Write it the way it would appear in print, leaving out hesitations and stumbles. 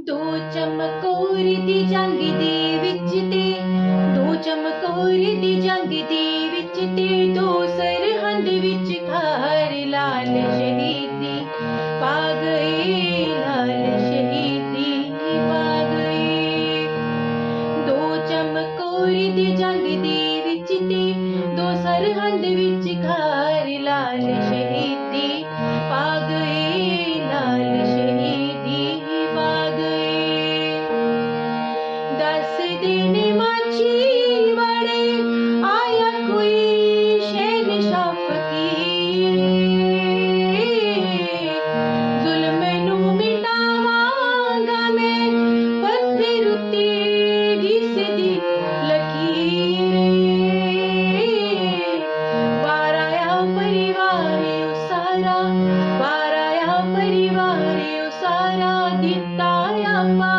ਦੋ ਚਮਕੌਰ ਦੀ ਜੰਗ ਦੇ ਵਿੱਚ ਤੇ ਦੋ ਚਮਕੌਰ ਦੀ ਜੰਗ ਦੇ ਵਿੱਚ ਤੇ ਦੋ ਸਰਹੰਦ ਵਿੱਚ ਖਾਰ ਲਾਲ ਸ਼ਹੀਦੀ ਪਾ ਗਏ ਲਾਲ ਸ਼ਹੀਦੀ ਪਾ ਗਏ ਦੋ ਚਮਕੌਰ ਦੀ ਜੰਗ ਦੇ ਵਿੱਚ ਤੇ ਦੋ ਸਰਹੰਦ ਵਿੱਚ ਖਾਰ ਲਾਲ ਸ਼ਹੀਦੀ ਪਾ ਗਏ ਲਾਲ ਸ਼ਹੀਦੀ ਪਾ ਗਏ ਦੱਸਦੇ ਨੇ ਮਾਝੀ ਵਾਲੇ ਆਇਆ ਕੋਈ ਸ਼ਹਿਨਸ਼ਾਹ ਫਕੀਰ ਜ਼ੁਲਮ ਨੂੰ ਮਿਟਾਵਾਂਗਾ ਮੈਂ ਪੱਥਰ ਉੱਤੇ ਦਿਸਦੀ ਲਕੀਰ ਵਾਰ ਆਇਆ ਪਰਿਵਾਰ ਓ ਸਾਰਾ ਵਾਰ ਆਇਆ ਪਰਿਵਾਰ ਓ ਸਾਰਾ ਦਿੱਤਾ ਆਪਾ